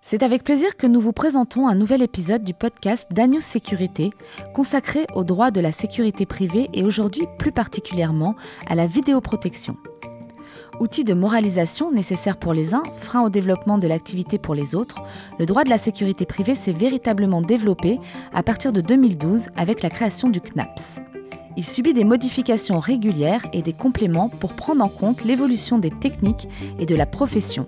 C'est avec plaisir que nous vous présentons un nouvel épisode du podcast d'Agnus Sécurité, consacré aux droits de la sécurité privée et aujourd'hui plus particulièrement à la vidéoprotection. Outil de moralisation nécessaire pour les uns, frein au développement de l'activité pour les autres, le droit de la sécurité privée s'est véritablement développé à partir de 2012 avec la création du CNAPS. Il subit des modifications régulières et des compléments pour prendre en compte l'évolution des techniques et de la profession.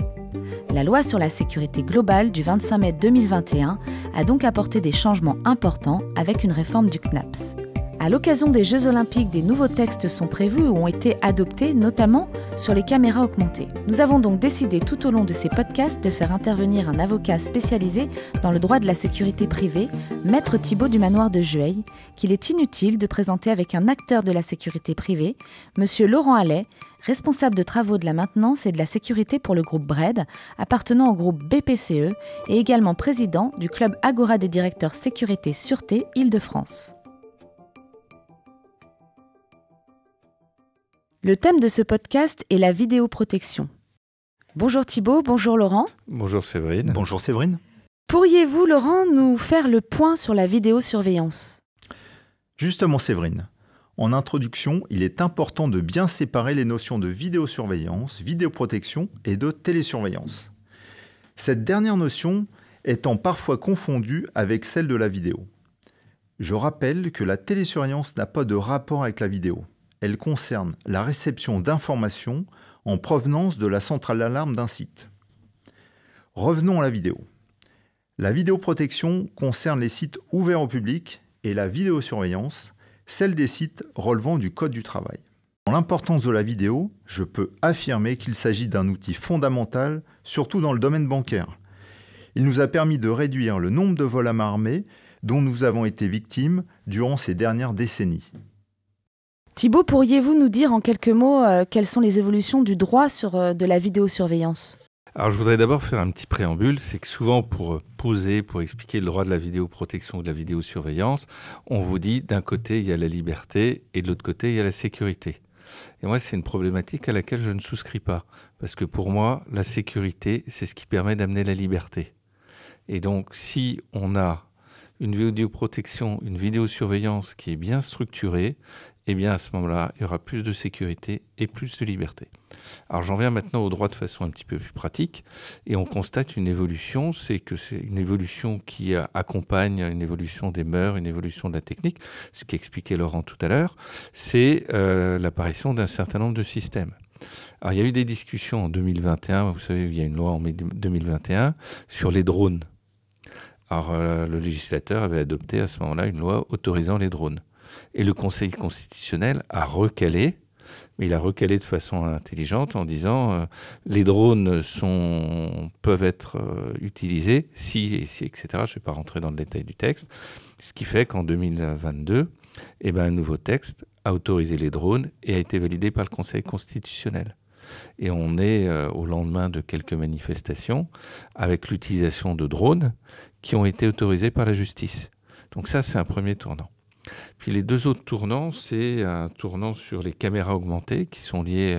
La loi sur la sécurité globale du 25 mai 2021 a donc apporté des changements importants avec une réforme du CNAPS. À l'occasion des Jeux Olympiques, des nouveaux textes sont prévus ou ont été adoptés, notamment sur les caméras augmentées. Nous avons donc décidé tout au long de ces podcasts de faire intervenir un avocat spécialisé dans le droit de la sécurité privée, Maître Thibault du Manoir de Jueil, qu'il est inutile de présenter avec un acteur de la sécurité privée, Monsieur Laurent Allais, responsable de travaux de la maintenance et de la sécurité pour le groupe BRED, appartenant au groupe BPCE et également président du club Agora des directeurs sécurité sûreté Île-de-France. Le thème de ce podcast est la vidéoprotection. Bonjour Thibault, bonjour Laurent. Bonjour Séverine. Bonjour Séverine. Pourriez-vous, Laurent, nous faire le point sur la vidéosurveillance ? Justement Séverine, en introduction, il est important de bien séparer les notions de vidéosurveillance, vidéoprotection et de télésurveillance. Cette dernière notion étant parfois confondue avec celle de la vidéo. Je rappelle que la télésurveillance n'a pas de rapport avec la vidéo. Elle concerne la réception d'informations en provenance de la centrale d'alarme d'un site. Revenons à la vidéo. La vidéoprotection concerne les sites ouverts au public et la vidéosurveillance, celle des sites relevant du Code du travail. Dans l'importance de la vidéo, je peux affirmer qu'il s'agit d'un outil fondamental, surtout dans le domaine bancaire. Il nous a permis de réduire le nombre de vols à main armée dont nous avons été victimes durant ces dernières décennies. Thibault, pourriez-vous nous dire en quelques mots quelles sont les évolutions du droit sur de la vidéosurveillance ? Alors je voudrais d'abord faire un petit préambule, c'est que souvent pour expliquer le droit de la vidéoprotection ou de la vidéosurveillance, on vous dit d'un côté il y a la liberté et de l'autre côté il y a la sécurité. Et moi c'est une problématique à laquelle je ne souscris pas, parce que pour moi la sécurité c'est ce qui permet d'amener la liberté. Et donc si on a une vidéoprotection, une vidéosurveillance qui est bien structurée, eh bien à ce moment-là, il y aura plus de sécurité et plus de liberté. Alors j'en viens maintenant au droit de façon un petit peu plus pratique, et on constate une évolution, c'est une évolution qui accompagne une évolution des mœurs, une évolution de la technique, ce qu'expliquait Laurent tout à l'heure, c'est l'apparition d'un certain nombre de systèmes. Alors il y a eu des discussions en 2021, vous savez, il y a une loi en mai 2021 sur les drones. Alors le législateur avait adopté à ce moment-là une loi autorisant les drones. Et le Conseil constitutionnel a recalé, mais il a recalé de façon intelligente en disant les drones peuvent être utilisés si et si, etc. Je ne vais pas rentrer dans le détail du texte. Ce qui fait qu'en 2022, un nouveau texte a autorisé les drones et a été validé par le Conseil constitutionnel. Et on est au lendemain de quelques manifestations avec l'utilisation de drones qui ont été autorisés par la justice. Donc ça, c'est un premier tournant. Puis les deux autres tournants, c'est un tournant sur les caméras augmentées qui sont liées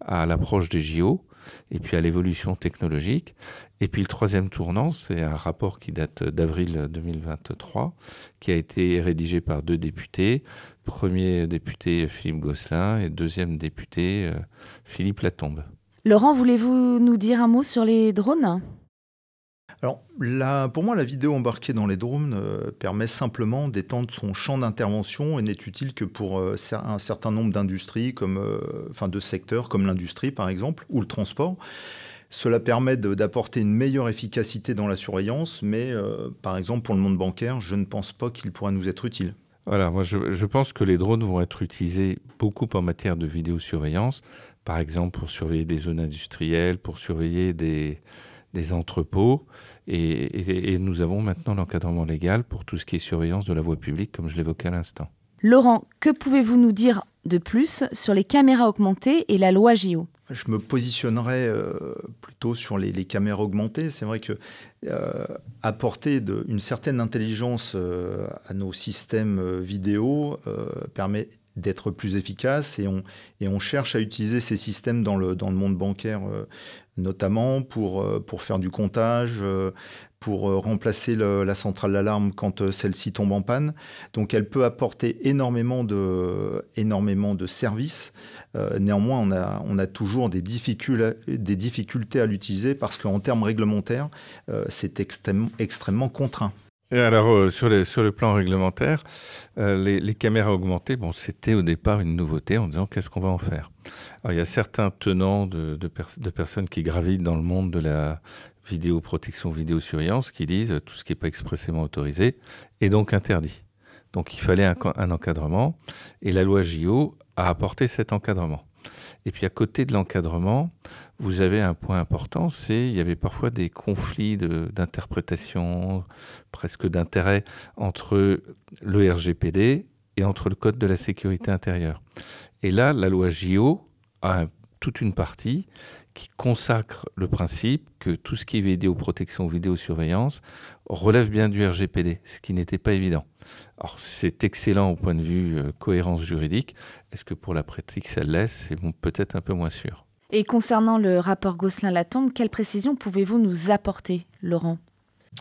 à l'approche des JO et puis à l'évolution technologique. Et puis le troisième tournant, c'est un rapport qui date d'avril 2023 qui a été rédigé par deux députés. Premier député Philippe Gosselin et deuxième député Philippe Latombe. Laurent, voulez-vous nous dire un mot sur les drones ? Alors, pour moi, la vidéo embarquée dans les drones permet simplement d'étendre son champ d'intervention et n'est utile que pour un certain nombre d'industries, de secteurs comme l'industrie par exemple, ou le transport. Cela permet d'apporter une meilleure efficacité dans la surveillance, mais par exemple pour le monde bancaire, je ne pense pas qu'il pourra nous être utile. Voilà, moi je pense que les drones vont être utilisés beaucoup en matière de vidéosurveillance, par exemple pour surveiller des zones industrielles, pour surveiller des entrepôts, et nous avons maintenant l'encadrement légal pour tout ce qui est surveillance de la voie publique, comme je l'évoquais à l'instant. Laurent, que pouvez-vous nous dire de plus sur les caméras augmentées et la loi JO ? Je me positionnerais plutôt sur les caméras augmentées. C'est vrai que apporter une certaine intelligence à nos systèmes vidéo permet d'être plus efficace et on cherche à utiliser ces systèmes dans le monde bancaire, notamment pour faire du comptage, pour remplacer la centrale d'alarme quand celle-ci tombe en panne. Donc elle peut apporter énormément de services. Néanmoins, on a toujours des difficultés à l'utiliser parce qu'en termes réglementaires, c'est extrêmement contraint. Et alors, sur le plan réglementaire, les caméras augmentées, c'était au départ une nouveauté en disant qu'est-ce qu'on va en faire. Alors, il y a certains tenants de personnes qui gravitent dans le monde de la vidéoprotection, vidéosurveillance, qui disent tout ce qui n'est pas expressément autorisé est donc interdit. Donc, il fallait un encadrement et la loi JO a apporté cet encadrement. Et puis à côté de l'encadrement, vous avez un point important, il y avait parfois des conflits d'interprétation, presque d'intérêt entre le RGPD et entre le Code de la sécurité intérieure. Et là, la loi JO a toute une partie qui consacre le principe que tout ce qui est vidéoprotection, vidéosurveillance relève bien du RGPD, ce qui n'était pas évident. Alors, c'est excellent au point de vue cohérence juridique. Est-ce que pour la pratique, ça l'est? C'est peut-être un peu moins sûr. Et concernant le rapport Gosselin-Latombes, quelle précision pouvez-vous nous apporter, Laurent?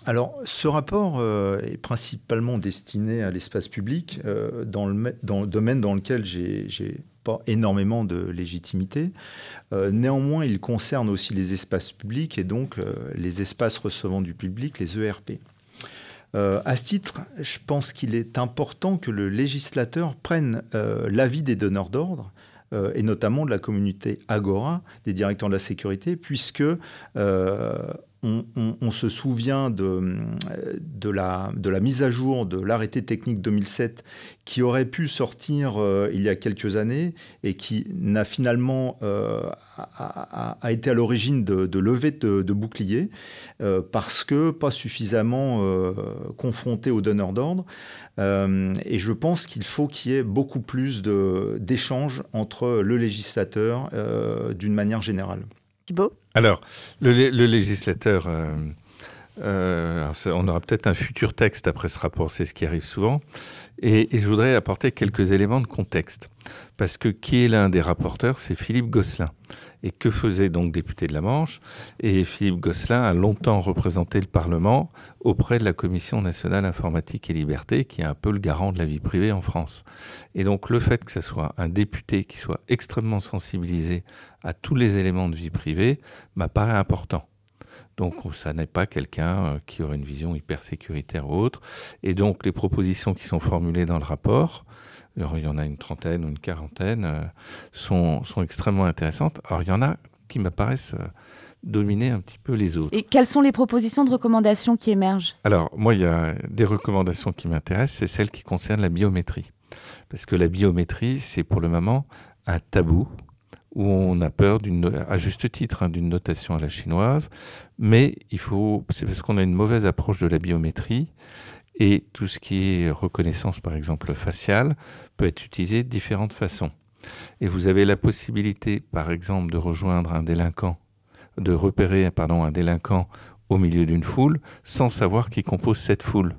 Alors, ce rapport est principalement destiné à l'espace public, dans le domaine dans lequel j'ai pas énormément de légitimité. Néanmoins, il concerne aussi les espaces publics et donc les espaces recevant du public, les ERP. À ce titre, je pense qu'il est important que le législateur prenne l'avis des donneurs d'ordre, et notamment de la communauté Agora, des directeurs de la sécurité, puisque on se souvient de la mise à jour de l'arrêté technique 2007 qui aurait pu sortir il y a quelques années et qui n'a finalement a été à l'origine de levée de boucliers parce que pas suffisamment confronté aux donneurs d'ordre. Et je pense qu'il faut qu'il y ait beaucoup plus d'échanges entre le législateur d'une manière générale. Thibaut ? Alors, le législateur, on aura peut-être un futur texte après ce rapport, c'est ce qui arrive souvent, et je voudrais apporter quelques éléments de contexte, parce que qui est l'un des rapporteurs, c'est Philippe Gosselin. Et que faisait donc député de la Manche? Et Philippe Gosselin a longtemps représenté le Parlement auprès de la Commission nationale informatique et liberté, qui est un peu le garant de la vie privée en France. Et donc le fait que ce soit un député qui soit extrêmement sensibilisé à tous les éléments de vie privée m'apparaît important. Donc ça n'est pas quelqu'un qui aurait une vision hyper sécuritaire ou autre. Et donc les propositions qui sont formulées dans le rapport, alors, il y en a une trentaine ou une quarantaine, sont extrêmement intéressantes. Alors il y en a qui m'apparaissent dominer un petit peu les autres. Et quelles sont les propositions de recommandations qui émergent? Alors moi, il y a des recommandations qui m'intéressent, c'est celles qui concernent la biométrie. Parce que la biométrie, c'est pour le moment un tabou, où on a peur, à juste titre, d'une notation à la chinoise, mais c'est parce qu'on a une mauvaise approche de la biométrie, et tout ce qui est reconnaissance, par exemple, faciale, peut être utilisé de différentes façons. Et vous avez la possibilité, par exemple, de repérer un délinquant au milieu d'une foule, sans savoir qui compose cette foule.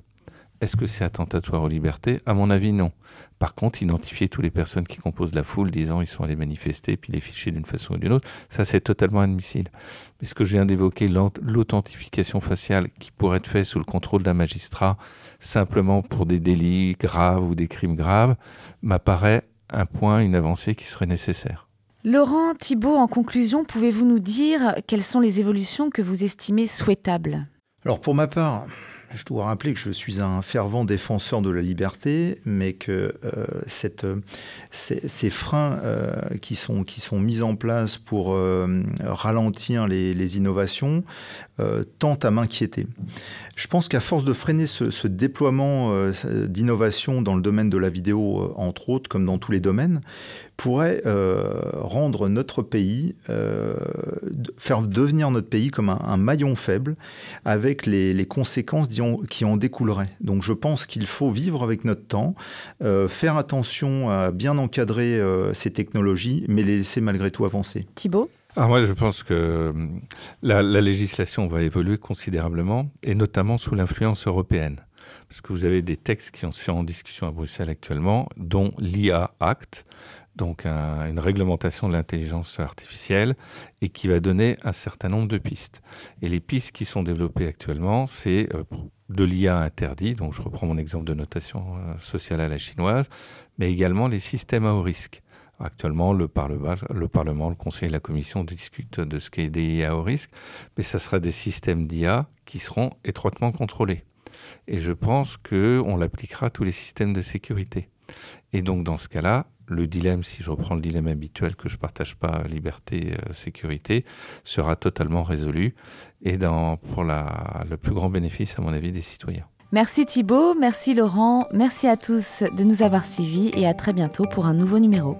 Est-ce que c'est attentatoire aux libertés? À mon avis, non. Par contre, identifier toutes les personnes qui composent la foule, disant ils sont allés manifester, puis les ficher d'une façon ou d'une autre, ça c'est totalement admissible. Mais ce que je viens d'évoquer, l'authentification faciale qui pourrait être faite sous le contrôle d'un magistrat, simplement pour des délits graves ou des crimes graves, m'apparaît une avancée qui serait nécessaire. Laurent, Thibaut, en conclusion, pouvez-vous nous dire quelles sont les évolutions que vous estimez souhaitables? Alors pour ma part, je dois rappeler que je suis un fervent défenseur de la liberté, mais que ces freins qui sont mis en place pour ralentir les innovations tentent à m'inquiéter. Je pense qu'à force de freiner ce déploiement d'innovation dans le domaine de la vidéo, entre autres, comme dans tous les domaines, pourrait rendre notre pays, faire devenir notre pays comme un maillon faible, avec les conséquences qui en découleraient. Donc je pense qu'il faut vivre avec notre temps, faire attention à bien encadrer ces technologies, mais les laisser malgré tout avancer. Thibaut ? Alors moi, je pense que la législation va évoluer considérablement, et notamment sous l'influence européenne. parce que vous avez des textes qui sont en discussion à Bruxelles actuellement, dont l'IA Act, donc une réglementation de l'intelligence artificielle, et qui va donner un certain nombre de pistes. Et les pistes qui sont développées actuellement, c'est de l'IA interdit, donc je reprends mon exemple de notation sociale à la chinoise, mais également les systèmes à haut risque. Actuellement, le Parlement, le Conseil et la Commission discutent de ce qu'est des IA à haut risque, mais ça sera des systèmes d'IA qui seront étroitement contrôlés. Et je pense qu'on l'appliquera à tous les systèmes de sécurité. Et donc, dans ce cas-là, le dilemme, si je reprends le dilemme habituel que je ne partage pas, liberté-sécurité, sera totalement résolu et pour le plus grand bénéfice, à mon avis, des citoyens. Merci Thibaut, merci Laurent, merci à tous de nous avoir suivis et à très bientôt pour un nouveau numéro.